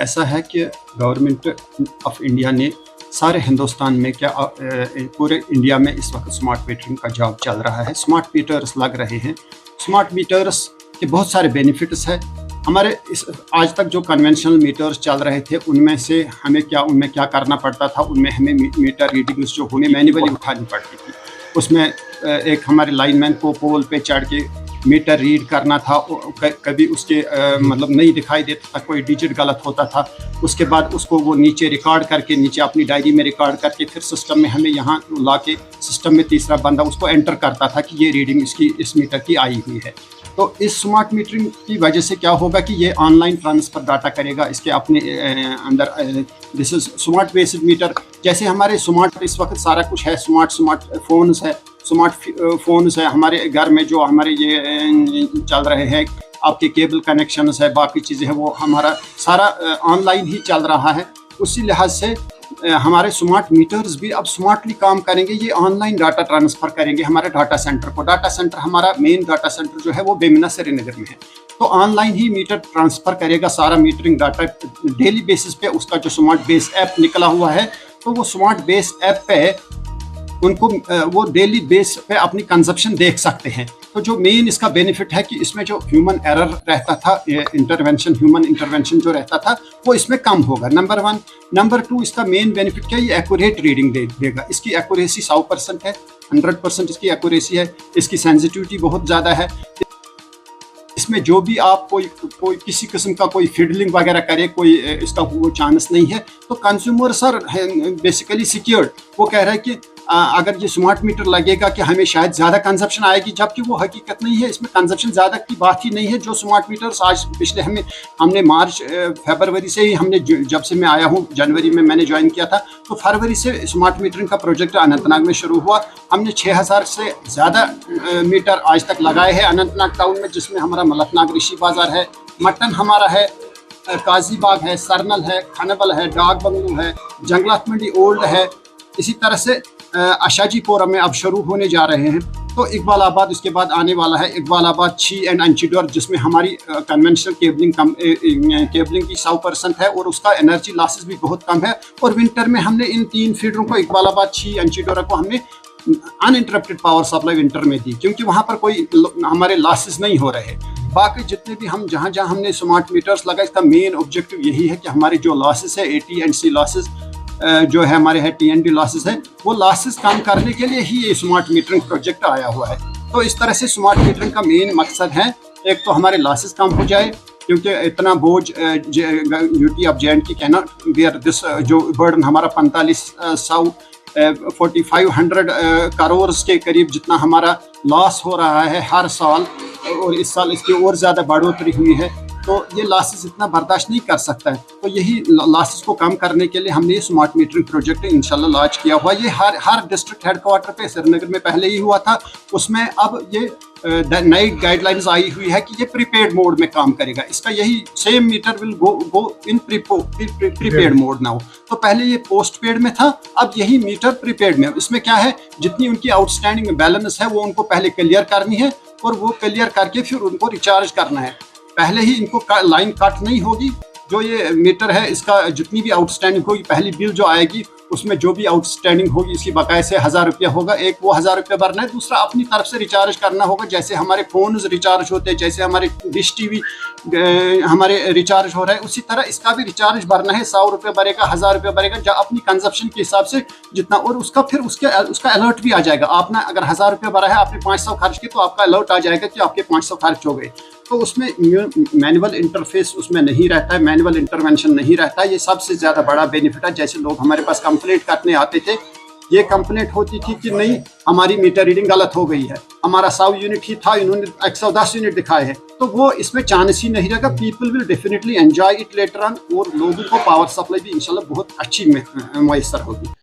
ऐसा है कि गवर्नमेंट ऑफ इंडिया ने सारे हिंदुस्तान में पूरे इंडिया में इस वक्त स्मार्ट मीटरिंग का जॉब चल रहा है। स्मार्ट मीटर्स लग रहे हैं। स्मार्ट मीटर्स के बहुत सारे बेनिफिट्स हैं। हमारे आज तक जो कन्वेंशनल मीटर्स चल रहे थे उनमें क्या करना पड़ता था, उनमें हमें मीटर रीडिंग्स जो हमें मैन्युअली उठानी पड़ती थी। उसमें एक हमारे लाइनमैन को पोल पे चढ़ के मीटर रीड करना था। कभी उसके मतलब नहीं दिखाई देता था, कोई डिजिट गलत होता था। उसके बाद उसको वो नीचे रिकॉर्ड करके, नीचे अपनी डायरी में रिकॉर्ड करके फिर सिस्टम में हमें यहाँ ला के सिस्टम में तीसरा बंदा उसको एंटर करता था कि ये रीडिंग इस मीटर की आई हुई है। तो इस स्मार्ट मीटरिंग की वजह से क्या होगा कि ये ऑनलाइन ट्रांसफ़र डाटा करेगा इसके अपने अंदर। This is smart based meter. जैसे हमारे स्मार्ट इस वक्त सारा कुछ है, स्मार्ट फोन्स है, फोन्स है हमारे घर में, जो हमारे ये चल रहे हैं, आपके केबल कनेक्शंस है, बाकी चीज़ें हैं, वो हमारा सारा ऑनलाइन ही चल रहा है। उसी लिहाज से हमारे स्मार्ट मीटर्स भी अब स्मार्टली काम करेंगे। ये ऑनलाइन डाटा ट्रांसफ़र करेंगे हमारे डाटा सेंटर को। डाटा सेंटर हमारा मेन डाटा सेंटर जो है वो बेमिना श्रीनगर में है। तो ऑनलाइन ही मीटर ट्रांसफ़र करेगा सारा मीटरिंग डाटा डेली बेसिस पे। उसका जो स्मार्ट बेस ऐप निकला हुआ है, तो वो स्मार्ट बेस ऐप पे उनको वो डेली बेस पे अपनी कंजप्शन देख सकते हैं। तो जो मेन इसका बेनिफिट है कि इसमें जो ह्यूमन एरर रहता था, ह्यूमन इंटरवेंशन जो रहता था, वो इसमें कम होगा, नंबर 1। नंबर 2, इसका मेन बेनिफिट क्या है, ये एक्यूरेट रीडिंग देगा। इसकी एक्यूरेसी 100% है, 100% इसकी एक्यूरेसी है। इसकी सेंसिटिविटी बहुत ज़्यादा है। इसमें जो भी आप कोई किसी किस्म का कोई फिडलिंग वगैरह करे, कोई इसका वो चांस नहीं है। तो कंज्यूमर्स आर बेसिकली सिक्योर्ड। वो कह रहा है कि अगर ये स्मार्ट मीटर लगेगा कि हमें शायद ज़्यादा कंजप्शन आएगी, जबकि वो हकीकत नहीं है। इसमें कंजप्शन ज़्यादा की बात ही नहीं है। जो स्मार्ट मीटर्स आज पिछले हमने मार्च फरवरी से ही जब से मैं आया हूँ, जनवरी में मैंने ज्वाइन किया था, तो फरवरी से स्मार्ट मीटरिंग का प्रोजेक्ट अनंतनाग में शुरू हुआ। हमने 6000 से ज़्यादा मीटर आज तक लगाए हैं अनंतनाग टाउन में, जिसमें हमारा मलकनाग ऋषि बाज़ार है, मटन हमारा है, काजीबाग है, सरनल है, खनबल है, डाक बंगलू है, जंगलात मंडी ओल्ड है। इसी तरह से अशाजीपोरा में अब शुरू होने जा रहे हैं। तो इकबालाबाद इसके बाद आने वाला है, इकबालाबाद, छी एंड अंचीडोर, जिसमें हमारी कन्वेंशनल केबलिंग की 100% है और उसका एनर्जी लॉसेस भी बहुत कम है। और विंटर में हमने इन 3 फीडरों को, इकबालाबाद, छी, अंचीडोरा को हमने अनइंटरप्टेड पावर सप्लाई विंटर में दी, क्योंकि वहाँ पर कोई हमारे लॉसेस नहीं हो रहे। बाकी जितने भी जहाँ हमने स्मार्ट मीटर्स लगाए, इसका मेन ऑब्जेक्टिव यही है कि हमारे जो लॉसेस है, AT&C लॉसेस जो है हमारे है, TND लॉसेस है, वो लॉसेस कम करने के लिए ही ये स्मार्ट मीटरिंग प्रोजेक्ट आया हुआ है। तो इस तरह से स्मार्ट मीटरिंग का मेन मकसद है, एक तो हमारे लॉसेस कम हो जाए, क्योंकि इतना बोझ UT of JNK cannot bear this, जो बर्डन हमारा 4500 करोड़ के करीब जितना हमारा लॉस हो रहा है हर साल, और इस साल इसकी और ज़्यादा बढ़ोतरी हुई है। तो ये लॉसेस इतना बर्दाश्त नहीं कर सकता है। तो यही लॉसेस को कम करने के लिए हमने ये स्मार्ट मीटरिंग प्रोजेक्ट इंशाल्लाह लॉन्च किया हुआ। ये हर डिस्ट्रिक्ट हेडक्वार्टर पे श्रीनगर में पहले ही हुआ था। उसमें अब ये नई गाइडलाइंस आई हुई है कि ये प्रीपेड मोड में काम करेगा। इसका यही same meter will go in prepaid mode now. तो पहले ये पोस्ट पेड में था, अब यही मीटर प्रीपेड में। इसमें क्या है, जितनी उनकी आउटस्टैंडिंग बैलेंस है वो उनको पहले क्लियर करनी है, और वो क्लियर करके फिर उनको रिचार्ज करना है। पहले ही इनको लाइन कट नहीं होगी। जो ये मीटर है, इसका जितनी भी आउटस्टैंडिंग होगी, पहली बिल जो आएगी उसमें जो भी आउटस्टैंडिंग होगी इसकी बकाया से 1000 रुपया होगा। एक वो 1000 रुपया भरना है, दूसरा अपनी तरफ से रिचार्ज करना होगा। जैसे हमारे फ़ोन रिचार्ज होते हैं, जैसे हमारे डिश TV हमारे रिचार्ज हो रहा है, उसी तरह इसका भी रिचार्ज भरना है। 100 रुपये भरेगा, 1000 रुपये भरेगा, जो अपनी कंजप्शन के हिसाब से जितना, और उसका फिर उसका अलर्ट भी आ जाएगा। आपने अगर 1000 रुपये भरा है, आपने 500 खर्च किए, तो आपका अलर्ट आ जाएगा कि आपके 500 खर्च हो गए। तो उसमें मैनुअल इंटरफेस उसमें नहीं रहता है, मैनुअल इंटरवेंशन नहीं रहता है। ये सबसे ज़्यादा बड़ा बेनिफिट है। जैसे लोग हमारे पास कंप्लेंट करने आते थे, ये कंप्लेंट होती थी कि नहीं, हमारी मीटर रीडिंग गलत हो गई है, हमारा 100 यूनिट ही था, इन्होंने 110 यूनिट दिखाए हैं। तो वो इसमें चांस ही नहीं रहेगा। People will definitely enjoy it later on, और लोगों को पावर सप्लाई भी इंशाल्लाह बहुत अच्छी मैसर होगी।